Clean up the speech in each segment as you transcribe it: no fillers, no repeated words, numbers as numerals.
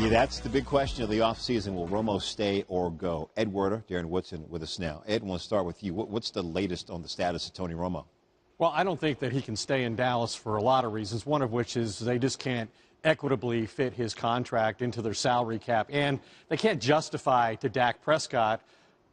Yeah, that's the big question of the offseason. Will Romo stay or go? Ed Werder, Darren Woodson with us now. Ed, I want to start with you. What's the latest on the status of Tony Romo? Well, I don't think that he can stay in Dallas for a lot of reasons, one of which is they just can't equitably fit his contract into their salary cap, and they can't justify to Dak Prescott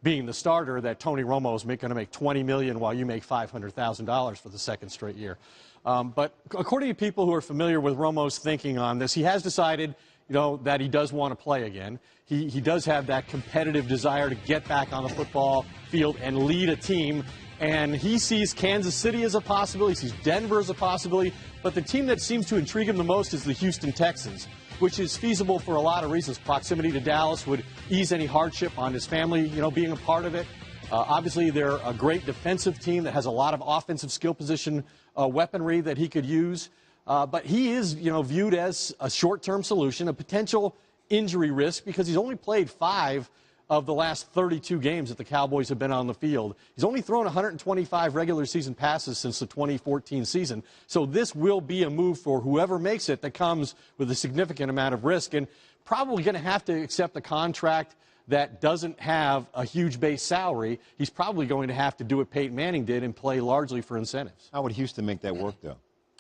being the starter that Tony Romo is going to make $20 million while you make $500,000 for the second straight year. But according to people who are familiar with Romo's thinking on this, he has decided that he does want to play again. He does have that competitive desire to get back on the football field and lead a team. And he sees Kansas City as a possibility, he sees Denver as a possibility. But the team that seems to intrigue him the most is the Houston Texans, which is feasible for a lot of reasons. Proximity to Dallas would ease any hardship on his family, being a part of it. Obviously, they're a great defensive team that has a lot of offensive skill position weaponry that he could use. But he is, viewed as a short-term solution, a potential injury risk, because he's only played 5 of the last 32 games that the Cowboys have been on the field. He's only thrown 125 regular season passes since the 2014 season. So this will be a move for whoever makes it that comes with a significant amount of risk, and probably going to have to accept a contract that doesn't have a huge base salary. He's probably going to have to do what Peyton Manning did and play largely for incentives. How would Houston make that work, though?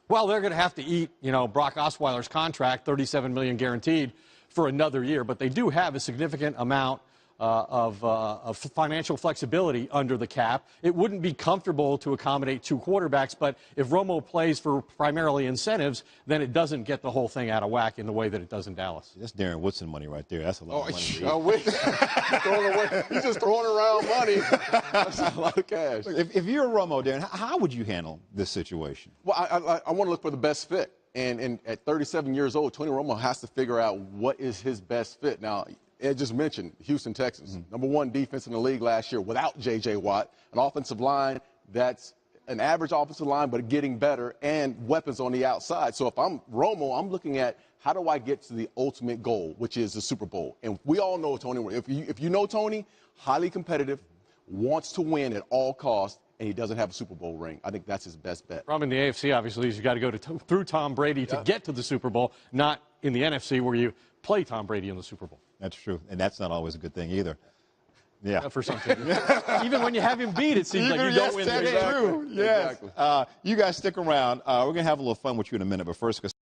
Well, they're going to have to eat, Brock Osweiler's contract, $37 million guaranteed for another year. But they do have a significant amount of financial flexibility under the cap. It wouldn't be comfortable to accommodate 2 quarterbacks, but if Romo plays for primarily incentives, then it doesn't get the whole thing out of whack in the way that it does in Dallas. That's Darren Woodson money right there. That's a lot of money. He's just throwing around money. That's a lot of cash. If you're a Romo, Darren, how would you handle this situation? Well, I want to look for the best fit. And at 37 years old, Tony Romo has to figure out what is his best fit. Now, Ed just mentioned Houston Texans, #1 defense in the league last year without J.J. Watt, an offensive line that's an average offensive line but getting better, and weapons on the outside. So if I'm Romo, I'm looking at how do I get to the ultimate goal, which is the Super Bowl. And we all know Tony. If you know Tony, highly competitive, wants to win at all costs, and he doesn't have a Super Bowl ring. I think that's his best bet. Problem in the AFC, obviously, is you got to go through Tom Brady to get to the Super Bowl, not in the NFC where you play Tom Brady in the Super Bowl. That's true, and that's not always a good thing either. Yeah, for some teams. Even when you have him beat, it seems like you don't win the game. That's true. Yes. Exactly. You guys stick around. We're going to have a little fun with you in a minute, but first,